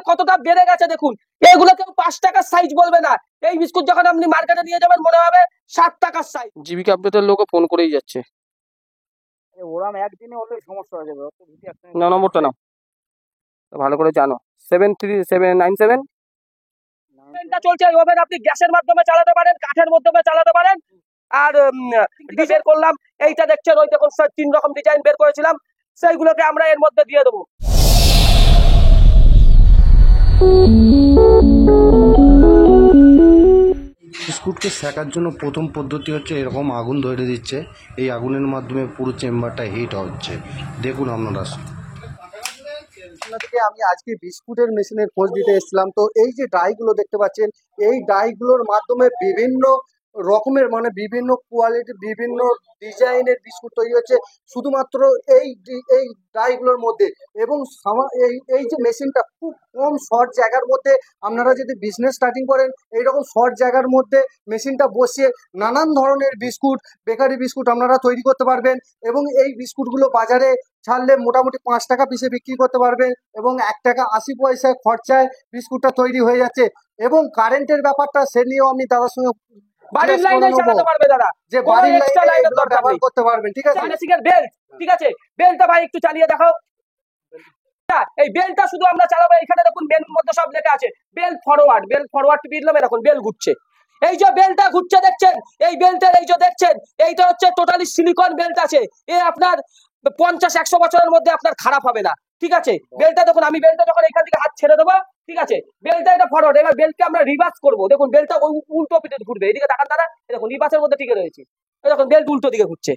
কতটা বেড়ে গেছে দেখুন। এগুলো কেউ 5 টাকার সাইজ বলবে না। এই বিস্কুট যখন আপনি মার্কেটে নিয়ে যাবেন মনে হবে 7 টাকার সাইজ। জীবিকা আপডেটের লোকও ফোন করেই যাচ্ছে। ওরাম একদিনে হলে সমস্যা হয়ে যাবে। না, নম্বরটা নাও, ভালো করে জানো। 73797 চলছে। ওভেন আপনি গ্যাসের মাধ্যমে চালাতে পারেন, কাঠের মাধ্যমে চালাতে পারেন। আর বের করলাম, এইটা দেখছেন, ওই দেখুন 3 রকম ডিজাইন বের করেছিলাম, সেইগুলোকে আমরা এর মধ্যে দিয়ে দেবো। বিস্কুটকে সেকার জন্য প্রথম পদ্ধতি হচ্ছে এরকম আগুন ধরে দিচ্ছে, এই আগুনের মাধ্যমে পুরো চেম্বারটা হিট হচ্ছে। দেখুন আপনারা। থেকে আমি আজকে বিস্কুটের মেশিনের খোঁজ দিতে এসেছিলাম। তো এই যে ডাইগুলো দেখতে পাচ্ছেন, এই ডাইগুলোর মাধ্যমে বিভিন্ন রকমের মানে বিভিন্ন কোয়ালিটি বিভিন্ন ডিজাইনের বিস্কুট তৈরি হচ্ছে শুধুমাত্র এই ডাইগুলোর মধ্যে। এবং এই যে মেশিনটা খুব কম শর্ট জায়গার মধ্যে, আপনারা যদি বিজনেস স্টার্টিং করেন এইরকম শর্ট জায়গার মধ্যে মেশিনটা বসিয়ে নানান ধরনের বিস্কুট, বেকারি বিস্কুট আপনারা তৈরি করতে পারবেন। এবং এই বিস্কুটগুলো বাজারে ছাড়লে মোটামুটি 5 টাকা পিসে বিক্রি করতে পারবেন এবং 1 টাকা 80 পয়সা খরচায় বিস্কুটটা তৈরি হয়ে যাচ্ছে। এবং কারেন্টের ব্যাপারটা সে নিয়েও আমি দাদার সঙ্গে বাড়ির লাইনে চালাতে পারবে দাদা, যে বাড়ির লাইনে ব্যবহার করতে পারবেন। ঠিক আছে, বেল্ট, ঠিক আছে, বেলটা ভাই একটু চালিয়ে দেখাও। এই বেলটা শুধু আমরা চালাবো। এখানে দেখুন মেনুর মধ্যে সব লেখা আছে বেল ফরওয়ার্ড টিপলাম, এরকম বেল ঘুরছে। এই যে বেলটা ঘুরছে দেখছেন, এই বেলটার এই যে দেখছেন, এইটা হচ্ছে টোটালি সিলিকন বেল্ট আছে। এ আপনার 50-100 বছরের মধ্যে আপনার খারাপ হবে না। ঠিক আছে, বেলটা দেখুন, আমি বেলটা যখন এখান থেকে হাত ছেড়ে দেবো, ঠিক আছে, বেলটা এটা ফরওয়ার্ড। এবার বেলকে আমরা রিভার্স করবো। দেখুন বেলটা উল্টো পিঠে ঘুরবে, এদিকে তাকান দাদা, দেখুন রিভার্সের মধ্যে টিকে রয়েছে। দেখুন বেল্ট উল্টো দিকে ঘুরছে।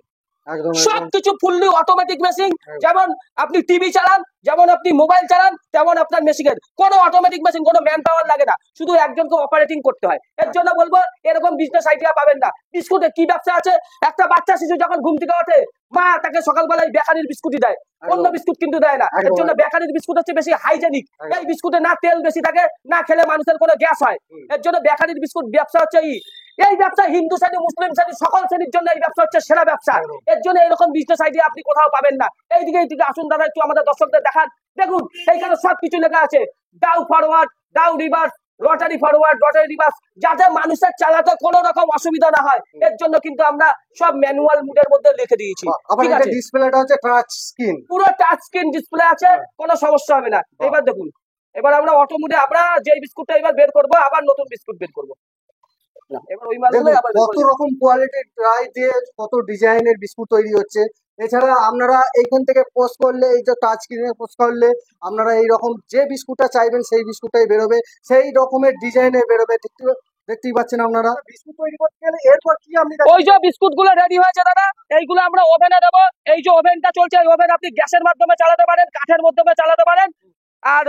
সবকিছু ফুললি অটোমেটিক মেশিন। যেমন আপনি টিভি চালান, যেমন আপনি মোবাইল চালান, তেমন আপনার মেশিনের কোনো অটোমেটিক মেশিন, কোনো ম্যান পাওয়ার লাগে না, শুধু একজনকে অপারেটিং করতে হয়। এর জন্য বলবো এরকম বিজনেস আইডিয়া পাবেন না। বিস্কুটে কি ব্যবসা আছে? একটা বাচ্চা শিশু যখন ঘুম থেকে ওঠে, মা তাকে সকালবেলায় বেকারির বিস্কুটই দেয়, অন্য বিস্কুট কিন্তু দেয় না। এর জন্য বেকারির বিস্কুট হচ্ছে বেশি হাইজেনিক। এই বিস্কুটে না তেল বেশি থাকে, না খেলে মানুষের কোনো গ্যাস হয়। এর জন্য বেকারির বিস্কুট ব্যবসা হচ্ছে এই ব্যবসা হিন্দু শ্রেণী, মুসলিম শ্রেণী, সকল শ্রেণীর জন্য এই ব্যবসা হচ্ছে সেরা ব্যবসা। এর জন্য এরকম বিজনেস আইডিয়া আপনি কোথাও পাবেন না। এইদিকে আসুন দাদা, একটু আমাদের দর্শকদের দেখান। দেখুন এইখানে সবকিছু লেখা আছে, down forward, down reverse, rotary forward, rotary reverse, যাতে মানুষের চালাতে কোনো রকম অসুবিধা না হয়। এর জন্য কিন্তু আমরা সব ম্যানুয়াল মোডের মধ্যে লিখে দিয়েছি। ঠিক আছে, ডিসপ্লেটা হচ্ছে টাচ স্ক্রিন, পুরো টাচ স্ক্রিন ডিসপ্লে আছে, কোনো সমস্যা হবে না। এবার দেখুন, এবার আমরা অটো মোডে আমরা যে বিস্কুটটা এবার বের করবো, আবার নতুন বিস্কুট বের করবো। কত রকম কোয়ালিটির ট্রাই দিয়ে কত ডিজাইনের বিস্কুট তৈরি হচ্ছে। এছাড়া আপনারা এইখান থেকে পোস্ট করলে, এই যে টাচ স্ক্রিনে পোস্ট করলে আপনারা এইরকম যে বিস্কুটটা চাইবেন সেই বিস্কুটটাই বেরোবে, সেই রকমের ডিজাইনের বেরোবে। দেখতেই পাচ্ছেন আপনারা। বিস্কুট তৈরি করতে গেলে এরপর কি আপনি ওই যে বিস্কুট গুলো রেডি হয়েছে দাদা, এইগুলো আমরা ওভেনে দেবো। এই যে ওভেনটা চলছে, ওভেন আপনি গ্যাসের মাধ্যমে চালাতে পারেন, কাঠের মাধ্যমে চালাতে পারেন, আর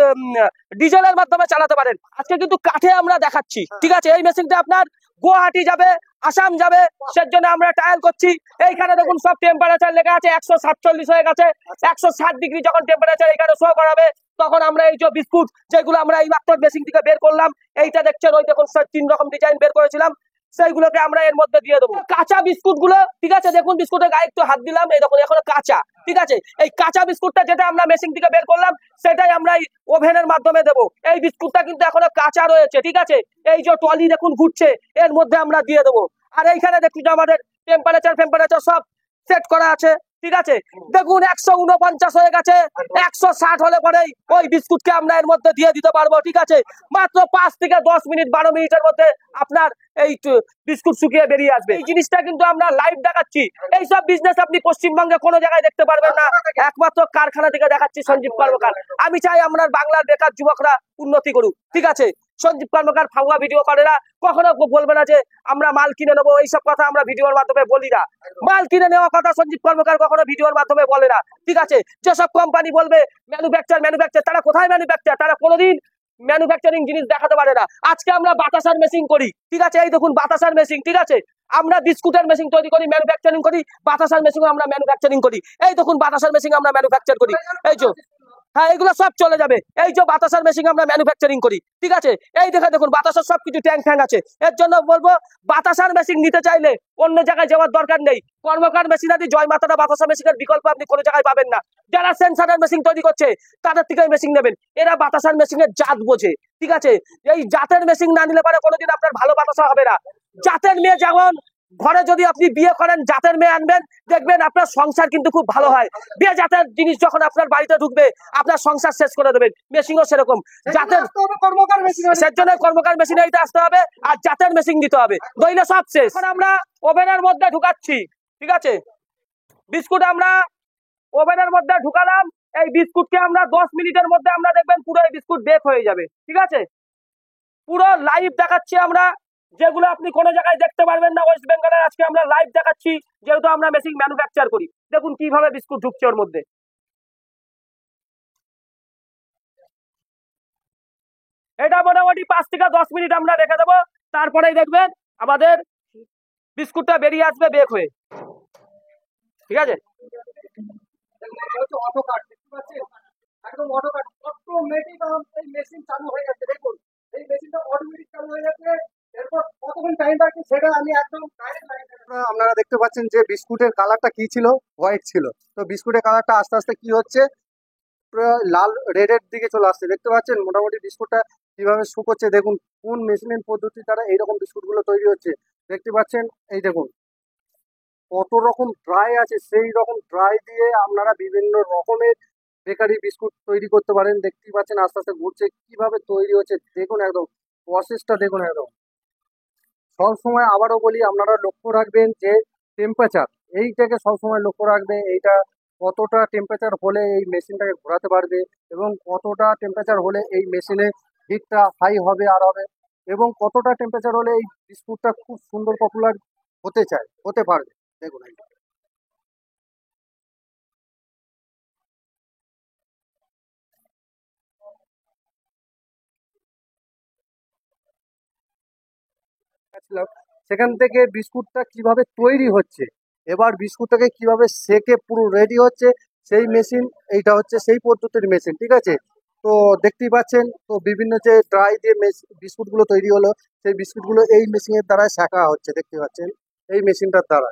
ডিজেলের মাধ্যমে চালাতে পারেন। আজকে কিন্তু কাঠে আমরা দেখাচ্ছি। ঠিক আছে, এই মেশিনটা আপনার গুয়াহাটি যাবে, আসাম যাবে, সের জন্য আমরা ট্রায়াল করছি। এইখানে দেখুন সব টেম্পারেচার লেখা আছে, 147 হয়ে গেছে। 160 ডিগ্রি যখন টেম্পারেচার এখানে শো করাবে, তখন আমরা এই যে বিস্কুট যেগুলো আমরা এই মাত্র মেশিন থেকে বের করলাম, এইটা দেখছেন, ওই দেখুন 3 রকম ডিজাইন বের করেছিলাম, সেইগুলোকে আমরা এর মধ্যে দিয়ে দেবো। কাঁচা বিস্কুট গুলো, ঠিক আছে, দেখুন বিস্কুটের গায়ে একটু হাত দিলাম, এই দেখুন এখনো কাঁচা। ঠিক আছে, এই কাঁচা বিস্কুটটা যেটা আমরা মেশিন থেকে বের করলাম, সেটাই আমরা এই ওভেনের মাধ্যমে দেবো। এই বিস্কুটটা কিন্তু এখনো কাঁচা রয়েছে। ঠিক আছে, এই যে টলি দেখুন ঘুরছে, এর মধ্যে আমরা দিয়ে দেবো। আর এইখানে দেখুন আমাদের টেম্পারেচার সব সেট করা আছে। ঠিক আছে, দেখুন 149 হয়ে গেছে। 160 হলে পরেই ওই বিস্কুটকে আমরা এর মধ্যে দিয়ে দিতে পারবো। ঠিক আছে, মাত্র 5 থেকে 10 মিনিট, 12 মিনিটের মধ্যে আপনার এই বিস্কুট শুকিয়ে বেরিয়ে আসবে। এই জিনিসটা কিন্তু আমরা লাইভ দেখাচ্ছি। এইসব বিজনেস আপনি পশ্চিমবঙ্গে কোনো জায়গায় দেখতে পারবেন না, একমাত্র কারখানা থেকে দেখাচ্ছি সঞ্জীব কর্মকার। আমি চাই আমরা বাংলার বেকার যুবকরা উন্নতি করুক। ঠিক আছে, সঞ্জীব কর্মকার ফাউয়া ভিডিও করে না, কখনো বলবে না যে আমরা মাল কিনে নেবো, এইসব কথা আমরা ভিডিওর মাধ্যমে বলি না। মাল কিনে নেওয়া কথা সঞ্জীব কর্মকার কখনো ভিডিওর মাধ্যমে বলে না। ঠিক আছে, যেসব কোম্পানি বলবে ম্যানুফ্যাকচার, তারা কোথায় ম্যানুফ্যাকচার? তারা কোনোদিন ম্যানুফ্যাকচারিং জিনিস দেখাতে পারে না। আজকে আমরা বাতাসার মেশিন করি। ঠিক আছে, এই দেখুন বাতাসার মেশিন। ঠিক আছে, আমরা বিস্কুটের মেশিন তৈরি করি, ম্যানুফ্যাকচারিং করি। বাতাসার মেশিন আমরা ম্যানুফ্যাকচারিং করি। এই দেখুন বাতাসার মেশিন আমরা ম্যানুফ্যাকচার করি। এই যে হ্যাঁ এগুলো সব চলে যাবে। এই যে বাতাসার মেশিন আমরা ম্যানুফ্যাকচারিং করি, ঠিক আছে, এই দেখুন বাতাসার সবকিছু ট্যাঙ্ক ফ্যাঙ্ক আছে। এর জন্য বলবো বাতাসার মেশিন নিতে চাইলে অন্য জায়গায় যাওয়ার দরকার নেই। কর্মকার মেশিনারি জয় মাতারা বাতাসা মেশিনের বিকল্প আপনি কোনো জায়গায় পাবেন না। যারা সেন্সারের মেশিন তৈরি করছে তাদের থেকে মেশিন নেবেন, এরা বাতাসার মেশিনের জাত বোঝে, ঠিক আছে। এই জাতের মেশিন না নিলে পারে কোনোদিন আপনার ভালো বাতাসা হবে না। জাতের মেয়ে যেমন ঘরে যদি আপনি বিয়ে করেন জাতের মেয়ে আনবেন, দেখবেন আপনার সংসার কিন্তু খুব ভালো হয়। বিয়ে জাতের জিনিস যখন আপনার বাড়িতে ঢুকবে আপনার সংসার শেষ করে দেবেন। মেশিনও সেরকম জাতের, কর্মকার মেশিন সের জন্য কর্মকার মেশিন এইটা আসতে হবে আর জাতের মেশিন দিতে হবে, দইলে সব শেষ। এখন আমরা ওভেনের মধ্যে ঢুকাচ্ছি, ঠিক আছে, বিস্কুট আমরা ওভেনের মধ্যে ঢুকালাম। এই বিস্কুটকে আমরা 10 মিনিটের মধ্যে আমরা দেখবেন পুরো এই বিস্কুট বেক হয়ে যাবে, ঠিক আছে। পুরো লাইভ দেখাচ্ছি আমরা, যেগুলো আপনি কোনো জায়গায় দেখতে পারবেন না ওয়েস্ট বেঙ্গলের, আজকে আমরা লাইভ দেখাচ্ছি যেহেতু আমরা মেশিন ম্যানুফ্যাকচার করি। দেখুন কিভাবে বিস্কুট ঢুকছে ওর মধ্যে। এটা মোটামুটি 5 থেকে 10 মিনিট আমরা রেখে দেবো, তারপরেই দেখবেন আমাদের বিস্কুটটা বেরিয়ে আসবে বেক হয়ে, ঠিক আছে। অটোকাট দেখতে পাচ্ছেন, একদম অটোকাট অটোমেটিক এই মেশিন চালু হয়ে যাচ্ছে। দেখুন এই মেশিনটা অটোমেটিক চালু হয়ে যাচ্ছে। এরপর কতক্ষণ টাইম লাগছে সেটা আমি একদম আপনারা দেখতে পাচ্ছেন যে বিস্কুটের কালারটা কি ছিল, হোয়াইট ছিল। তো বিস্কুটের কালারটা আস্তে আস্তে কি হচ্ছে, পুরো লাল রেডের দিকে চলে আসছে। দেখতে পাচ্ছেন মোটামুটি বিস্কুটটা কিভাবে শুকোচ্ছে। দেখুন কোন মেশিনের পদ্ধতি দ্বারা এইরকম বিস্কুটগুলো তৈরি হচ্ছে। দেখতে পাচ্ছেন এই দেখুন কত রকম ড্রাই আছে, সেই রকম ড্রাই দিয়ে আপনারা বিভিন্ন রকমের বেকারি বিস্কুট তৈরি করতে পারেন। দেখতেই পাচ্ছেন আস্তে আস্তে ঘুরছে, কিভাবে তৈরি হচ্ছে দেখুন, একদম প্রসেসটা দেখুন। একদম সবসময় আবারও বলি আপনারা লক্ষ্য রাখবেন যে টেম্পারেচার, এইটাকে সবসময় লক্ষ্য রাখবে, এইটা কতটা টেম্পারেচার হলে এই মেশিনটাকে ঘোরাতে পারবে এবং কতটা টেম্পারেচার হলে এই মেশিনে হিটটা হাই হবে আর হবে, এবং কতটা টেম্পারেচার হলে এই বিস্কুটটা খুব সুন্দর পপুলার হতে পারবে। দেখুন এই দেখাচ্ছিলাম, সেখান থেকে বিস্কুটটা কিভাবে তৈরি হচ্ছে, এবার বিস্কুটটাকে কিভাবে সেকে পুরো রেডি হচ্ছে, সেই মেশিন এইটা হচ্ছে সেই পদ্ধতির মেশিন, ঠিক আছে। তো দেখতেই পাচ্ছেন, তো বিভিন্ন যে ড্রাই দিয়ে বিস্কুটগুলো তৈরি হলো, সেই বিস্কুটগুলো এই মেশিনের দ্বারা শেখা হচ্ছে। দেখতে পাচ্ছেন এই মেশিনটার দ্বারা।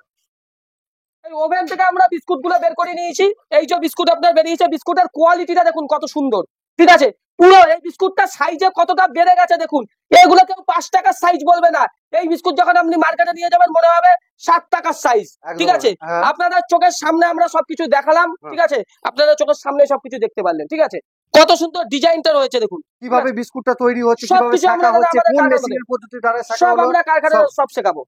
এই ওভেন থেকে আমরা বিস্কুট গুলো বের করে নিয়েছি। এই যে বিস্কুট আপনার বেরিয়েছে, বিস্কুটের কোয়ালিটিটা দেখুন কত সুন্দর, ঠিক আছে। পুরো এই বিস্কুটটা সাইজে কতটা বেড়ে গেছে দেখুন। এগুলো কেউ 5 টাকার সাইজ বলবে না। এই বিস্কুট যখন আপনি মার্কেটে নিয়ে যাবেন মনে হবে 7 টাকার সাইজ, ঠিক একদম, আছে। হ্যাঁ। আপনাদের চোখের সামনে আমরা সবকিছু দেখালাম, ঠিক আছে, আপনাদের চোখের সামনে সবকিছু দেখতে পারলেন, ঠিক আছে। কত সুন্দর ডিজাইনটা রয়েছে দেখুন, কিভাবে বিস্কুটটা তৈরি হচ্ছে, কিভাবে সবকিছু শেখা আমরা হচ্ছে, আমাদের কোন কারখানায় মেশিনের পদ্ধতি দ্বারা শেখা সব হলো, আমরা কারখানায় সব শেখাবো।